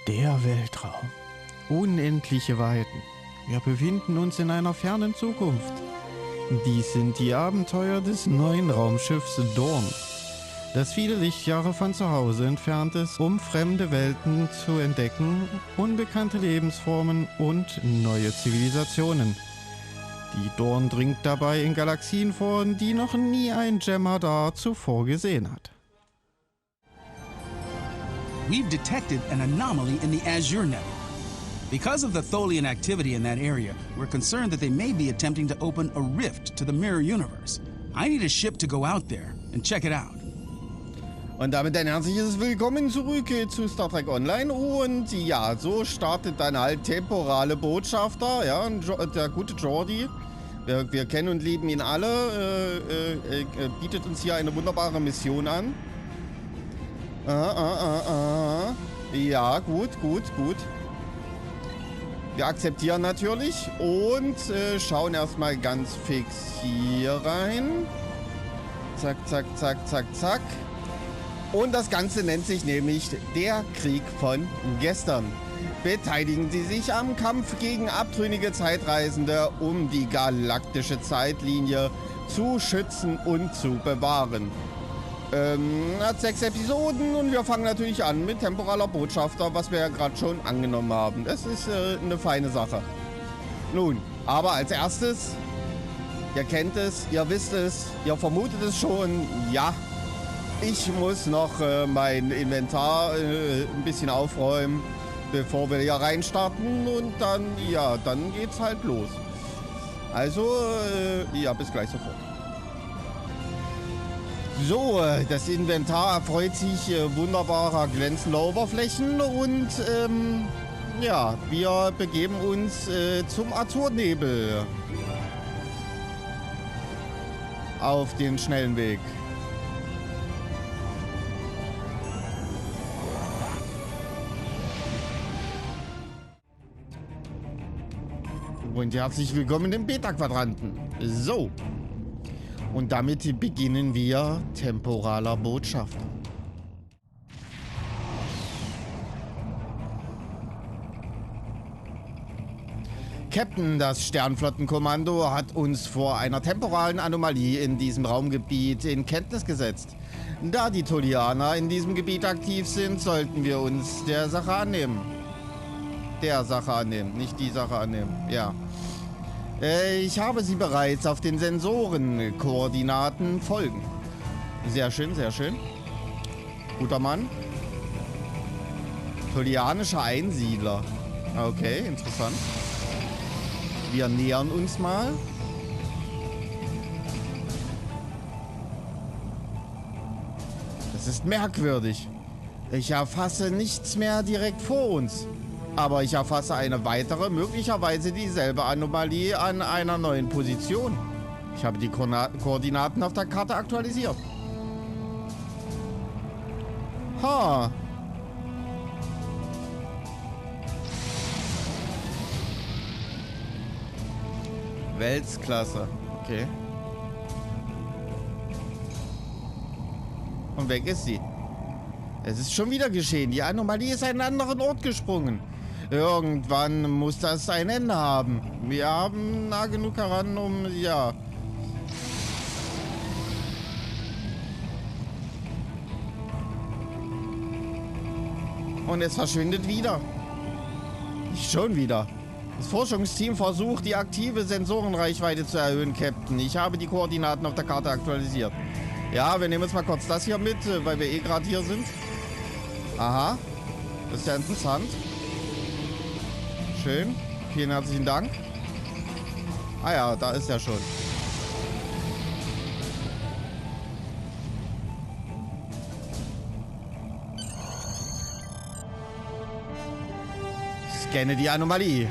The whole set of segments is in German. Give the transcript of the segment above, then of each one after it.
Der Weltraum. Unendliche Weiten. Wir befinden uns in einer fernen Zukunft. Dies sind die Abenteuer des neuen Raumschiffs Dawn, das viele Lichtjahre von zu Hause entfernt ist, um fremde Welten zu entdecken, unbekannte Lebensformen und neue Zivilisationen. Die Dawn dringt dabei in Galaxien vor, die noch nie ein Jem'Hadar zuvor gesehen hat. We've detected an anomaly in the Azure Nebula. Because of the Tholian activity in that area, we're concerned that they may be attempting to open a rift to the mirror universe. I need a ship to go out there and check it out. Und damit ein herzliches Willkommen zurück zu Star Trek Online. Und ja, so startet dann halt Temporaler Botschafter, ja, der gute Jordi. Wir kennen und lieben ihn alle, bietet uns hier eine wunderbare Mission an. Ja, gut. Wir akzeptieren natürlich und schauen erstmal ganz fix hier rein. Zack. Und das Ganze nennt sich nämlich der Krieg von gestern. Beteiligen Sie sich am Kampf gegen abtrünnige Zeitreisende, um die galaktische Zeitlinie zu schützen und zu bewahren. Hat 6 Episoden und wir fangen natürlich an mit Temporaler Botschafter, was wir ja gerade schon angenommen haben. Das ist eine feine Sache. Nun, aber als erstes, ihr kennt es, ihr wisst es, ihr vermutet es schon, ja, ich muss noch mein Inventar ein bisschen aufräumen, bevor wir hier reinstarten und dann, ja, dann geht's halt los. Also, ja, bis gleich sofort. So, das Inventar erfreut sich wunderbarer glänzender Oberflächen und ja, wir begeben uns zum Azurnebel auf den schnellen Weg. Und herzlich willkommen im Beta-Quadranten. So. Und damit beginnen wir Temporaler Botschafter. Captain, das Sternflottenkommando hat uns vor einer temporalen Anomalie in diesem Raumgebiet in Kenntnis gesetzt. Da die Tholianer in diesem Gebiet aktiv sind, sollten wir uns der Sache annehmen. Nicht die Sache annehmen, ja. Ich habe sie bereits auf den Sensorenkoordinaten folgen. Sehr schön. Guter Mann. Tholianischer Einsiedler. Okay, interessant. Wir nähern uns mal. Das ist merkwürdig. Ich erfasse nichts mehr direkt vor uns. Aber ich erfasse eine weitere, möglicherweise dieselbe Anomalie an einer neuen Position. Ich habe die Koordinaten auf der Karte aktualisiert. Ha. Weltklasse. Okay. Und weg ist sie. Es ist schon wieder geschehen. Die Anomalie ist an einen anderen Ort gesprungen. Irgendwann muss das ein Ende haben. Wir haben nah genug heran, um... ja. Und es verschwindet wieder. Nicht schon wieder. Das Forschungsteam versucht, die aktive Sensorenreichweite zu erhöhen, Captain. Ich habe die Koordinaten auf der Karte aktualisiert. Ja, wir nehmen jetzt mal kurz das hier mit, weil wir eh gerade hier sind. Aha. Das ist ja interessant. Schön. Vielen herzlichen Dank. Ah ja, da ist er schon. Scanne die Anomalie.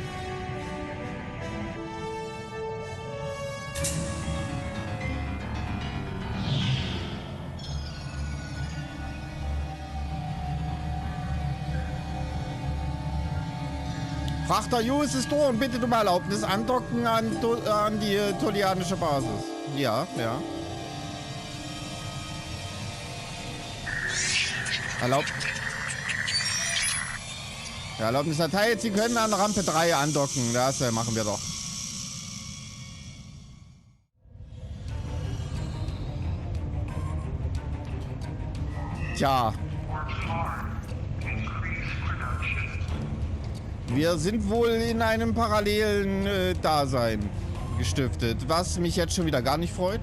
Frachter Use ist durch und bitte um Erlaubnis andocken an die tholianische Basis. Ja. Ja, Erlaubnis erteilt. Sie können an Rampe 3 andocken. Das machen wir doch. Tja. Wir sind wohl in einem parallelen Dasein gestiftet, was mich jetzt schon wieder gar nicht freut.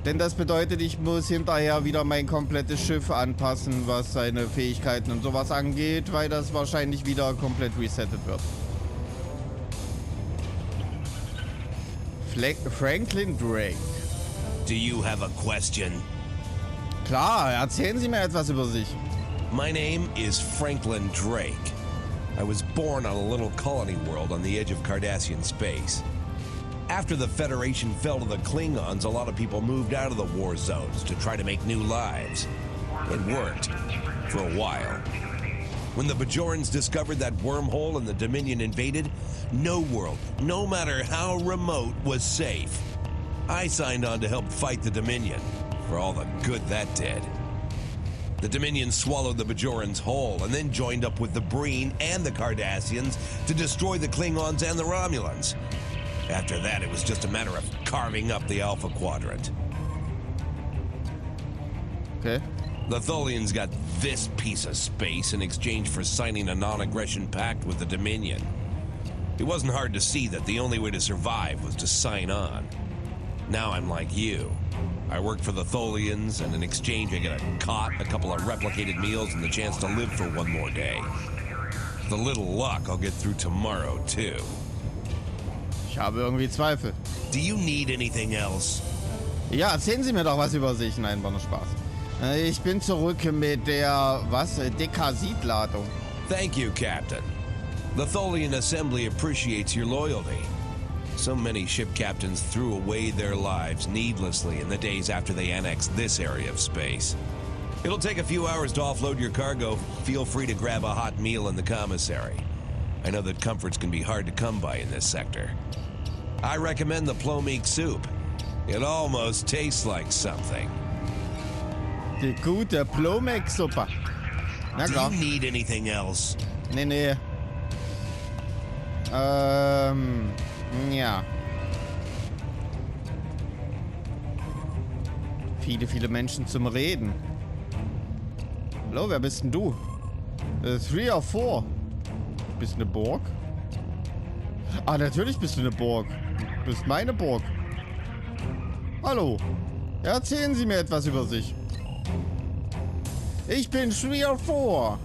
Denn das bedeutet, ich muss hinterher wieder mein komplettes Schiff anpassen, was seine Fähigkeiten und sowas angeht, weil das wahrscheinlich wieder komplett resettet wird. Franklin Drake. Do you have a question? Klar, erzählen Sie mir etwas über sich. My name is Franklin Drake. I was born on a little colony world on the edge of Cardassian space. After the Federation fell to the Klingons, a lot of people moved out of the war zones to try to make new lives. It worked. For a while. When the Bajorans discovered that wormhole and the Dominion invaded, no world, no matter how remote, was safe. I signed on to help fight the Dominion, for all the good that did. The Dominion swallowed the Bajorans whole and then joined up with the Breen and the Cardassians to destroy the Klingons and the Romulans. After that, it was just a matter of carving up the Alpha Quadrant. Okay. The Tholians got this piece of space in exchange for signing a non-aggression pact with the Dominion. It wasn't hard to see that the only way to survive was to sign on. Now I'm like you. I work for the Tholians, and in exchange I get a cot, a couple of replicated meals, and the chance to live for one more day. With a little luck, I'll get through tomorrow, too. Ich habe irgendwie Zweifel. Do you need anything else? Ja, erzählen Sie mir doch was über sich. Nein, war nur Spaß. Ich bin zurück mit der, Dekasit-Ladung. Thank you, Captain. The Tholian Assembly appreciates your loyalty. So many ship captains threw away their lives needlessly in the days after they annexed this area of space. It'll take a few hours to offload your cargo. Feel free to grab a hot meal in the commissary. I know that comforts can be hard to come by in this sector. I recommend the plomeek soup. It almost tastes like something. Die gute Plomeek-Suppe. Na Do klar. you need anything else? Nee. Ja. Viele Menschen zum Reden. Hallo, wer bist denn du? 3 or 4. Bist du eine Burg? Ah, natürlich bist du eine Burg. Du bist meine Burg. Hallo. Erzählen Sie mir etwas über sich. Ich bin 3 or 4.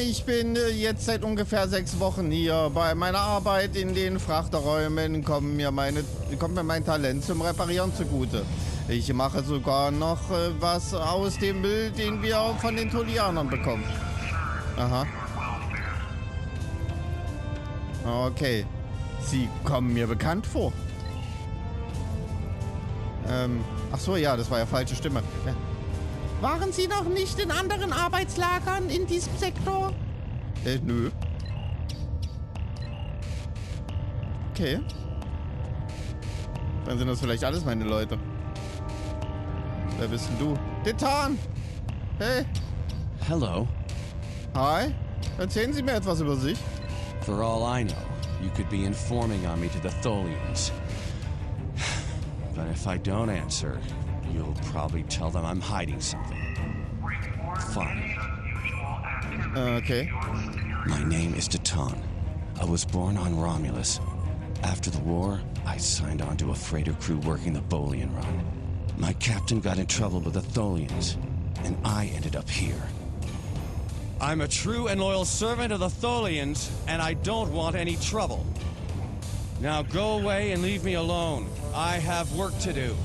Ich bin jetzt seit ungefähr 6 Wochen hier. Bei meiner Arbeit in den Frachterräumen kommt mir mein Talent zum Reparieren zugute. Ich mache sogar noch was aus dem Müll, den wir von den Tolianern bekommen. Aha. Okay. Sie kommen mir bekannt vor. Ach so, ja, das war ja falsche Stimme. Waren Sie noch nicht in anderen Arbeitslagern in diesem Sektor? Nö. Okay. Dann sind das vielleicht alles meine Leute. Wer bist denn du? Titan! Hey! Hello. Hi! Erzählen Sie mir etwas über sich. For all I know, you could be informing on me to the Tholians. But if I don't answer, you'll probably tell them I'm hiding something. Fine. Okay. My name is Titan. I was born on Romulus. After the war, I signed on to a freighter crew working the Bolian run. My captain got in trouble with the Tholians, and I ended up here. I'm a true and loyal servant of the Tholians, and I don't want any trouble. Now go away and leave me alone. I have work to do.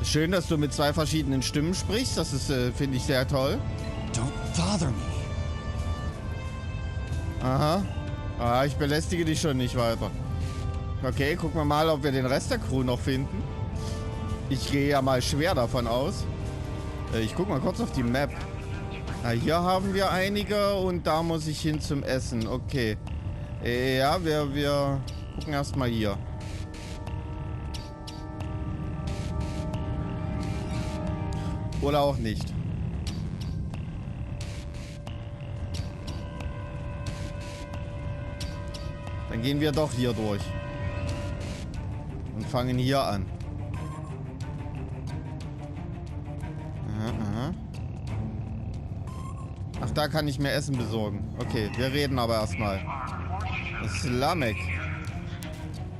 Schön, dass du mit 2 verschiedenen Stimmen sprichst. Das ist, finde ich, sehr toll. Don't bother me. Aha. Ah, ich belästige dich schon nicht weiter. Okay, gucken wir mal, ob wir den Rest der Crew noch finden. Ich gehe ja mal schwer davon aus. Ich gucke mal kurz auf die Map. Na, hier haben wir einige und da muss ich hin zum Essen. Okay. Ja, wir gucken erstmal hier. Oder auch nicht. Dann gehen wir doch hier durch. Und fangen hier an. Aha. Ach, da kann ich mir Essen besorgen. Okay, wir reden aber erstmal. Slamek.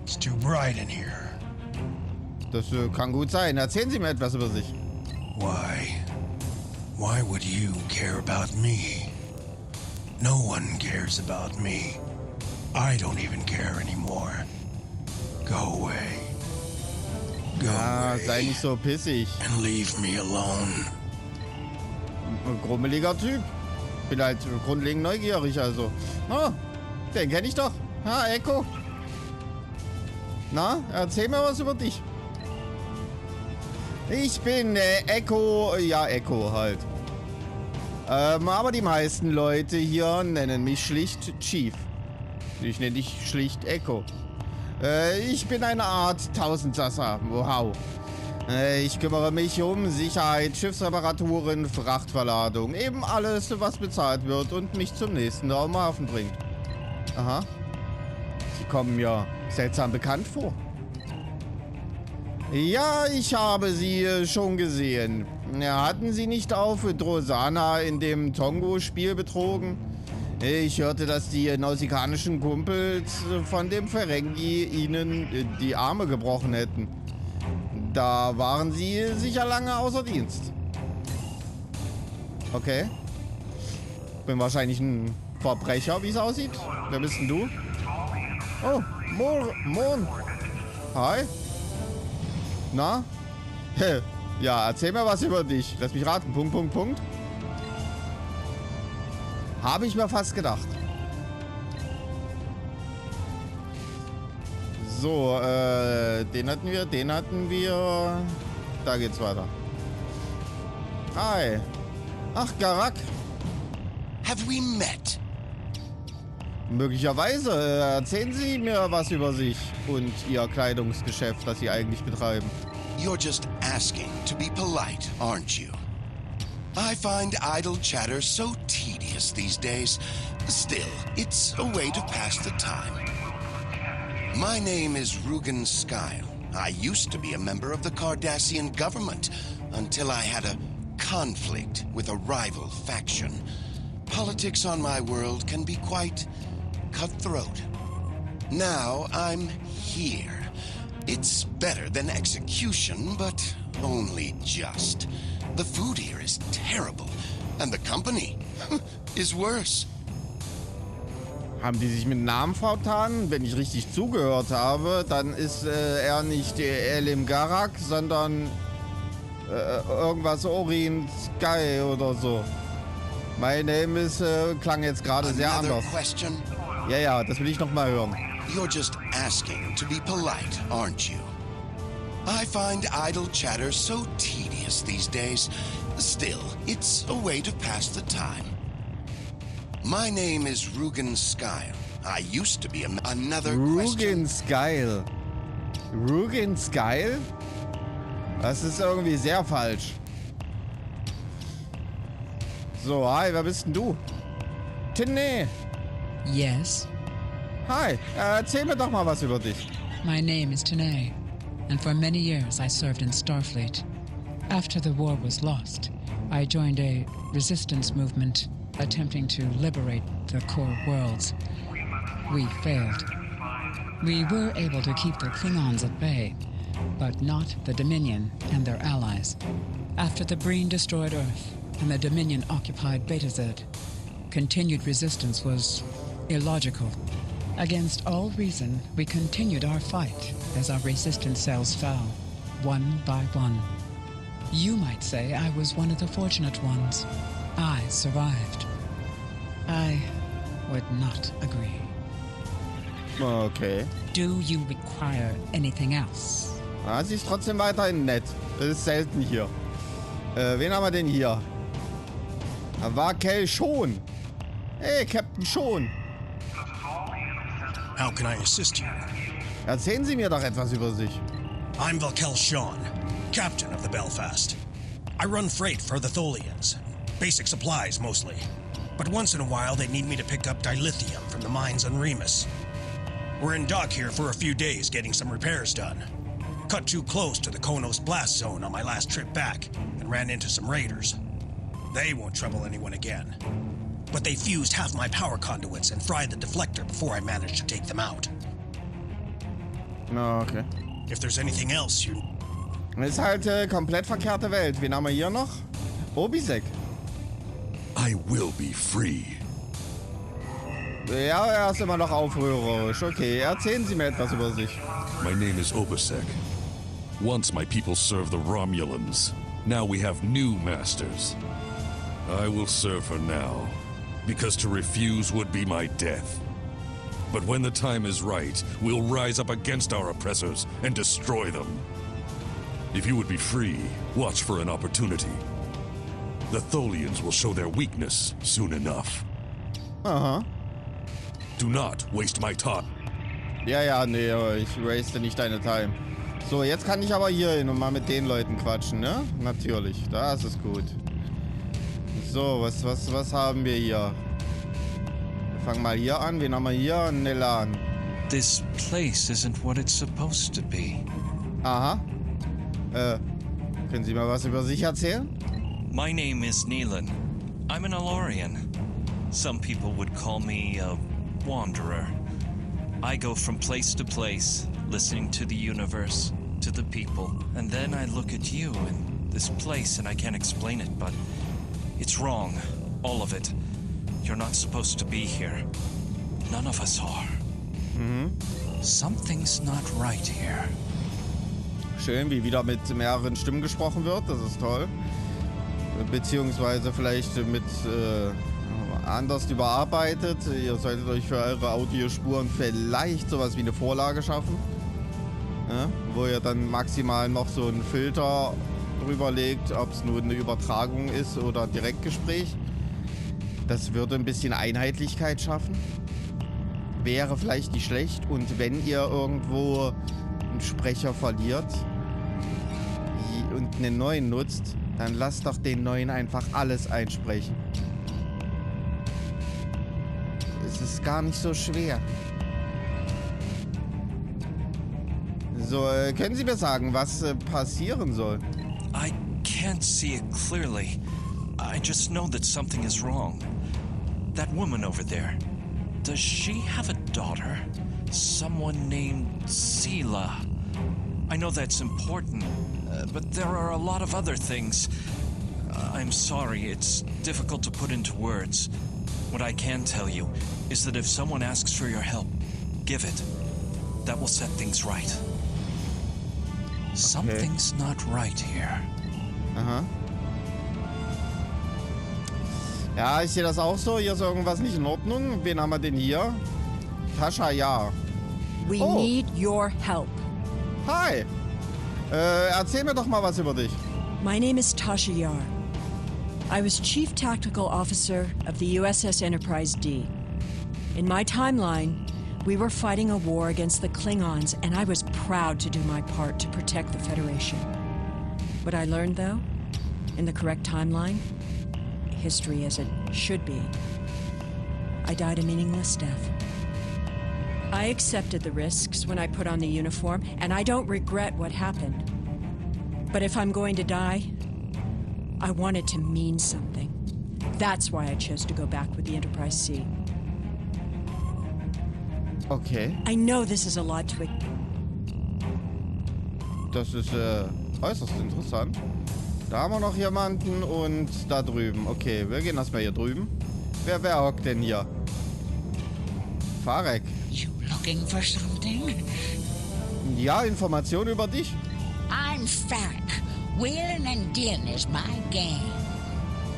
It's too bright in here. Das kann gut sein. Erzählen Sie mir etwas über sich. Why? Why would you care about me? No one cares about me. I don't even care anymore. Go away. Go Sei away nicht so pissig. and leave me alone. Ein grummeliger Typ. Bin halt grundlegend neugierig, also. Oh, den kenne ich doch. Ha, Echo. Na, erzähl mir was über dich. Ich bin Echo, ja, Echo halt. Aber die meisten Leute hier nennen mich schlicht Chief. Ich nenne dich schlicht Echo. Ich bin eine Art Tausendsasser. Wow. Ich kümmere mich um Sicherheit, Schiffsreparaturen, Frachtverladung. Eben alles, was bezahlt wird und mich zum nächsten Raumhafen bringt. Aha. Sie kommen mir seltsam bekannt vor. Ja, ich habe sie schon gesehen. Hatten Sie nicht auf Drosana in dem Tongo-Spiel betrogen? Ich hörte, dass die nausikanischen Kumpels von dem Ferengi Ihnen die Arme gebrochen hätten. Da waren Sie sicher lange außer Dienst. Okay. Bin wahrscheinlich ein Verbrecher, wie es aussieht. Wer bist denn du? Oh, Mon. Hi. Na? Ja, erzähl mir was über dich. Lass mich raten. Punkt. Habe ich mir fast gedacht. So, den hatten wir. Da geht's weiter. Hi. Ach, Garak. Have we met? Möglicherweise. Erzählen Sie mir was über sich und Ihr Kleidungsgeschäft, das Sie eigentlich betreiben. You're just asking to be polite, aren't you? I find idle chatter so tedious these days. Still, it's a way to pass the time. My name is Rugen Skyle. I used to be a member of the Cardassian government until I had a conflict with a rival faction. Politics on my world can be quite cutthroat. Now I'm here. It's better than execution, but only just. The food here is terrible, and the company is worse. Haben die sich mit Namen vertan? Wenn ich richtig zugehört habe, dann ist er nicht Elim Garak, sondern irgendwas Orient Sky oder so. My name is klang jetzt gerade sehr anders. Question? Ja, das will ich noch mal hören. You're just asking to be polite, aren't you? I find idle chatter so tedious these days. Still, it's a way to pass the time. My name is Rugen Skyle. I used to be another question. Rugen Skyle. Rugen Skyle? Das ist irgendwie sehr falsch. So, hi, wer bist denn du? Tinne. Yes, Hi, erzähl mir doch mal was über dich. my name is Tanae, and for many years I served in Starfleet. After the war was lost, I joined a resistance movement attempting to liberate the core worlds. We failed. We were able to keep the Klingons at bay, but not the Dominion and their allies. After the Breen destroyed Earth and the Dominion occupied Beta Z, continued resistance was illogical. Against all reason, we continued our fight as our resistance cells fell, one by one. You might say I was one of the fortunate ones. I survived. I would not agree. Okay. Do you require anything else? Sie ist trotzdem weiterhin nett. Das ist selten hier. Wen haben wir denn hier? War Kel schon. Hey, Captain schon. How can I assist you? Erzählen Sie mir doch etwas über sich. I'm Valkel Sean, captain of the Belfast. I run freight for the Tholians. Basic supplies, mostly. But once in a while, they need me to pick up dilithium from the mines on Remus. We're in dock here for a few days getting some repairs done. Cut too close to the Konos blast zone on my last trip back and ran into some raiders. They won't trouble anyone again. But they fused half my power conduits and fried the deflector before I managed to take them out. Na, okay. If there's anything else you... Ist halt komplett verkehrte Welt. Wen haben wir hier noch? Obisek. I will be free. Ja, er ist immer noch aufrührerisch. Okay, erzählen Sie mir etwas über sich. My name is Obisek. Once my people served the Romulans. Now we have new masters. I will serve for now, because to refuse would be my death. But when the time is right, we'll rise up against our oppressors and destroy them. If you would be free, watch for an opportunity. The Tholians will show their weakness soon enough. Aha. Do not waste my time. Ja, nee, ich waste nicht deine Time. So, jetzt kann ich aber hier hin und mal mit den Leuten quatschen, ne? Natürlich, das ist gut. So, was haben wir hier? Wir fangen mal hier an. Wen haben wir hier? Nelan. This place isn't what it's supposed to be. Aha. Können Sie mal was über sich erzählen? My name is Neelan. I'm an Alorian. Some people would call me a wanderer. I go from place to place, listening to the universe, to the people, and then I look at you in this place and I can't explain it, but it's wrong. All of it. You're not supposed to be here. None of us are. Something's not right here. Schön, wie wieder mit mehreren Stimmen gesprochen wird. Das ist toll. Beziehungsweise vielleicht mit anders überarbeitet. Ihr solltet euch für eure Audiospuren vielleicht sowas wie eine Vorlage schaffen. Ja, wo ihr dann maximal noch so einen Filter drüber legt, ob es nur eine Übertragung ist oder ein Direktgespräch. Das würde ein bisschen Einheitlichkeit schaffen. Wäre vielleicht nicht schlecht. Und wenn ihr irgendwo einen Sprecher verliert und einen neuen nutzt, dann lasst doch den neuen einfach alles einsprechen. Es ist gar nicht so schwer. So, können Sie mir sagen, was passieren soll? I can't see it clearly. I just know that something is wrong. That woman over there, does she have a daughter? Someone named Sela. I know that's important, but there are a lot of other things. I'm sorry, it's difficult to put into words. What I can tell you is that if someone asks for your help, give it. That will set things right. Something's not right here. Aha. Ja, ich sehe das auch so. Hier ist irgendwas nicht in Ordnung. Wen haben wir denn hier? Tascha, ja. We need your help. Hi. Erzähl mir doch mal was über dich. My name is Tasha Yar. I was Chief Tactical Officer of the USS Enterprise D. In my timeline, we were fighting a war against the Klingons, and I was proud to do my part to protect the Federation. What I learned, though, in the correct timeline, history as it should be, I died a meaningless death. I accepted the risks when I put on the uniform, and I don't regret what happened. But if I'm going to die, I want it to mean something. That's why I chose to go back with the Enterprise C. Okay. I know this is a lot to... Das ist äußerst interessant. Da haben wir noch jemanden und da drüben. Okay, wir gehen erstmal hier drüben. Wer hockt denn hier? Farek. You looking for something? Ja, Informationen über dich. I'm Farek. Wheeling and dealing is my game.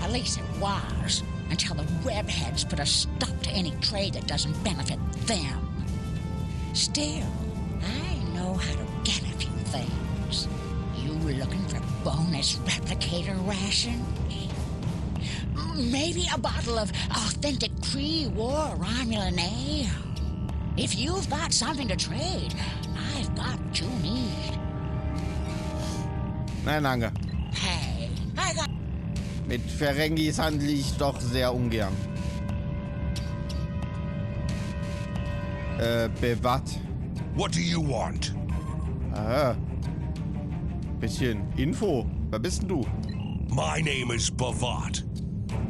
At least it was, until the webheads put a stop to any trade that doesn't benefit them. Still, I know how to get a few things. You looking for bonus replicator rations? Maybe a bottle of authentic pre-war Romulan ale? If you've got something to trade, I've got what you need. Nein, danke. Hey, I got... Mit Ferengis handle ich doch sehr ungern. Bewatt. What do you want? Ah. Bisschen Info. Wer bist denn du? My name is Bavat.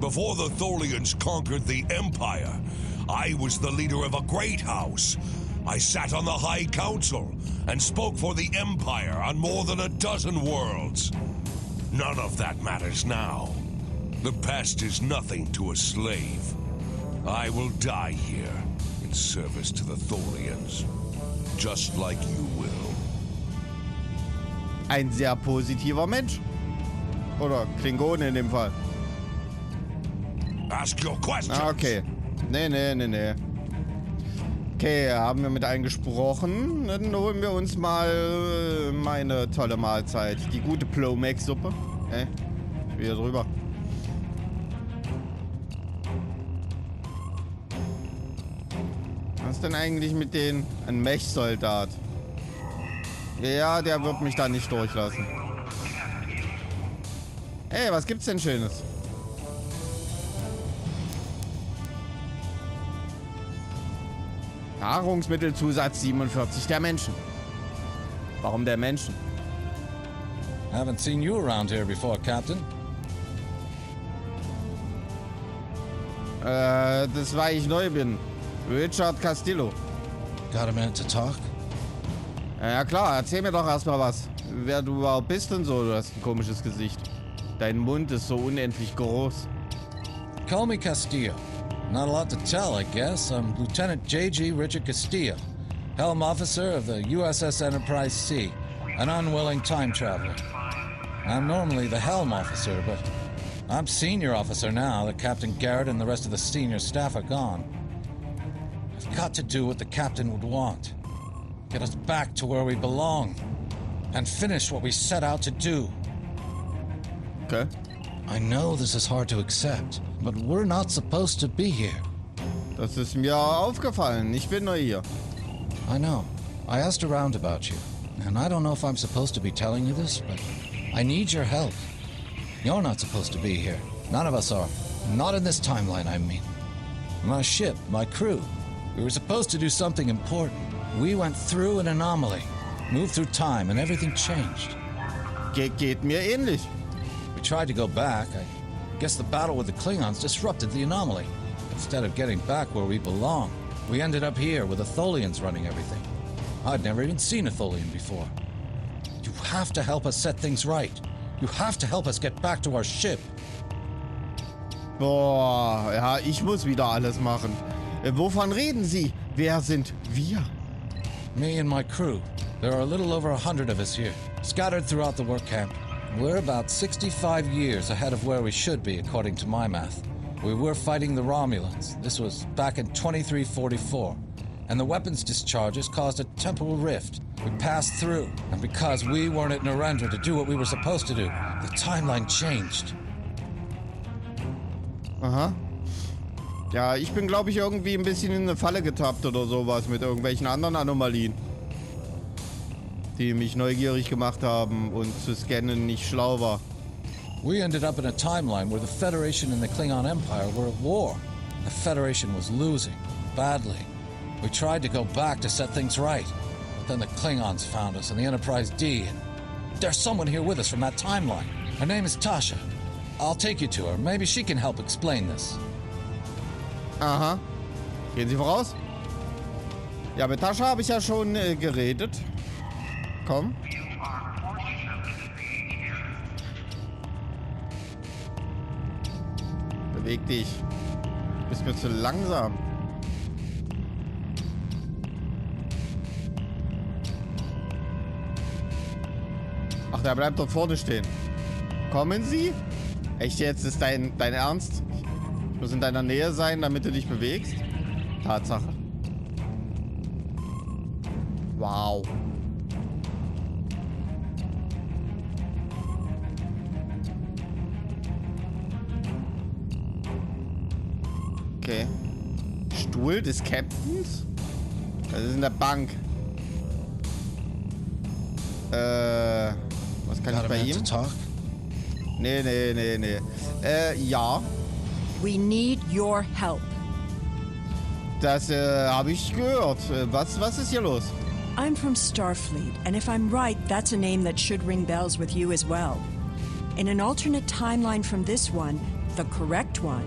Before the Tholians conquered the Empire, I was the leader of a great house. I sat on the High Council and spoke for the Empire on more than a dozen worlds. None of that matters now. The past is nothing to a slave. I will die here in service to the Tholians, just like you will. Ein sehr positiver Mensch. Oder Klingone in dem Fall. Ask your questions. Ah, okay. Nee. Okay, haben wir mit einem gesprochen. Dann holen wir uns mal meine tolle Mahlzeit. Die gute Plomex-Suppe. Ich bin hier drüber. Was ist denn eigentlich mit denen? Ein Mech-Soldat. Ja, der wird mich da nicht durchlassen. Ey, was gibt's denn Schönes? Nahrungsmittelzusatz 47 der Menschen. Warum der Menschen? Haven't seen you around here before, Captain. Das war ich neu bin. Richard Castillo. Got a minute to talk? Ja klar, erzähl mir doch erstmal was. Wer du überhaupt bist und so. Du hast ein komisches Gesicht. Dein Mund ist so unendlich groß. Call me Castillo. Not a lot to tell, I guess. I'm Lieutenant J.G. Richard Castillo, Helm Officer of the USS Enterprise C, an unwilling time traveler. I'm normally the Helm Officer, but I'm Senior Officer now that Captain Garrett and the rest of the senior staff are gone. I've got to do what the Captain would want. Get us back to where we belong. And finish what we set out to do. Okay. I know this is hard to accept, but we're not supposed to be here. Das ist mir aufgefallen. Ich bin neu hier. I know. I asked around about you, and I don't know if I'm supposed to be telling you this, but I need your help. You're not supposed to be here. None of us are. Not in this timeline, I mean. My ship, my crew. We were supposed to do something important. We went through an anomaly, moved through time, and everything changed. Geht mir ähnlich. We tried to go back. I guess the battle with the Klingons disrupted the anomaly. Instead of getting back where we belong, we ended up here with the Tholians running everything. I'd never even seen a Tholian before. You have to help us set things right. You have to help us get back to our ship. Boah, ja, ich muss wieder alles machen. Wovon reden Sie? Wer sind wir? Me and my crew. There are a little over 100 of us here, scattered throughout the work camp. We're about 65 years ahead of where we should be, according to my math. We were fighting the Romulans. This was back in 2344. And the weapons discharges caused a temporal rift. We passed through, and because we weren't at Narendra to do what we were supposed to do, the timeline changed. Aha. Ja, ich bin, glaube ich, irgendwie ein bisschen in eine Falle getappt oder sowas mit irgendwelchen anderen Anomalien, die mich neugierig gemacht haben und zu scannen nicht schlau war. We ended up in a timeline where the Federation and the Klingon Empire were at war. The Federation was losing, badly. We tried to go back to set things right, but then the Klingons found us and the Enterprise D. And there's someone here with us from that timeline. Her name is Tasha. I'll take you to her. Maybe she can help explain this. Aha. Gehen Sie voraus? Ja, mit Tascha habe ich ja schon geredet. Komm. Beweg dich. Du bist mir zu langsam. Ach, der bleibt dort vorne stehen. Kommen Sie? Echt jetzt? Ist dein Ernst? Ich muss in deiner Nähe sein, damit du dich bewegst? Tatsache. Wow. Okay. Stuhl des Captains? Das ist in der Bank. Was kann ich bei ihm? Nee. Ja. We need your help. Das habe ich gehört. Was ist hier los? I'm from Starfleet, and if I'm right, that's a name that should ring bells with you as well. In an alternate timeline from this one, the correct one,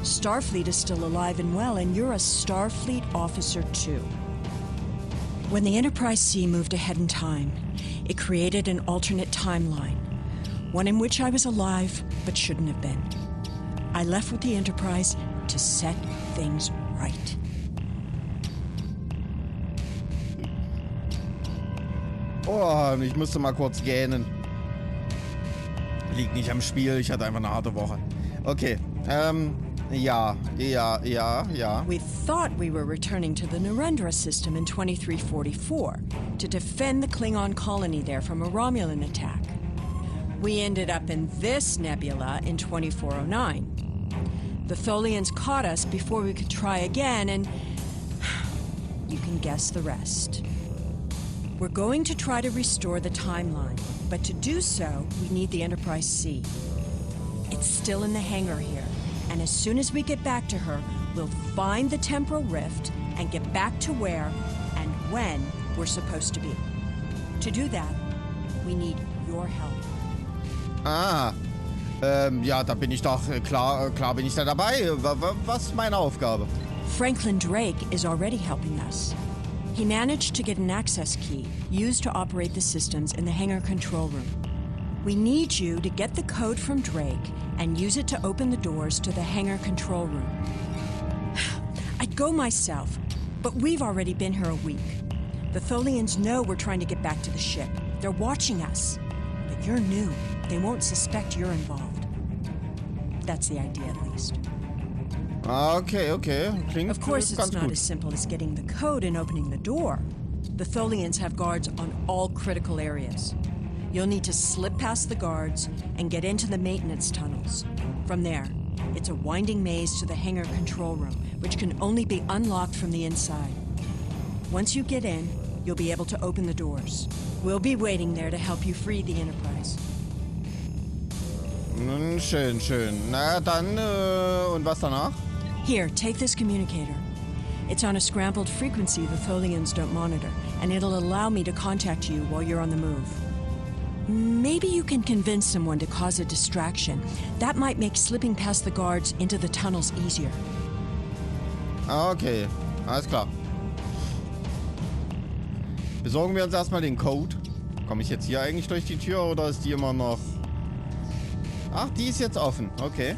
Starfleet is still alive and well, and you're a Starfleet officer too. When the Enterprise C moved ahead in time, it created an alternate timeline, one in which I was alive but shouldn't have been. I left with the Enterprise to set things right. Oh, ich musste mal kurz gähnen. Liegt nicht am Spiel, ich hatte einfach eine harte Woche. Okay, ja. We thought we were returning to the Narendra system in 2344 to defend the Klingon colony there from a Romulan attack. We ended up in this nebula in 2409. The Tholians caught us before we could try again, and you can guess the rest. We're going to try to restore the timeline, but to do so, we need the Enterprise C. It's still in the hangar here, and as soon as we get back to her, we'll find the temporal rift and get back to where and when we're supposed to be. To do that, we need your help. Ja, da bin ich doch, klar bin ich da dabei. Was ist meine Aufgabe? Franklin Drake is already helping us. He managed to get an access key used to operate the systems in the hangar control room. We need you to get the code from Drake and use it to open the doors to the hangar control room. I'd go myself, but we've already been here a week. The Tholians know we're trying to get back to the ship. They're watching us. But you're new. They won't suspect you're involved. That's the idea, at least. Okay. Klingt Of course, ganz it's not gut. as simple as getting the code and opening the door. The Tholians have guards on all critical areas. You'll need to slip past the guards and get into the maintenance tunnels. From there, it's a winding maze to the hangar control room, which can only be unlocked from the inside. Once you get in, you'll be able to open the doors. We'll be waiting there to help you free the Enterprise. Schön. Na dann, und was danach? Here, take this communicator. It's on a scrambled frequency the Tholians don't monitor, and it'll allow me to contact you while you're on the move. Maybe you can convince someone to cause a distraction. That might make slipping past the guards into the tunnels easier. Okay, alles klar. Besorgen wir uns erstmal den Code. Komme ich jetzt hier eigentlich durch die Tür oder ist die immer noch... Ach, die ist jetzt offen. Okay.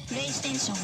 PlayStation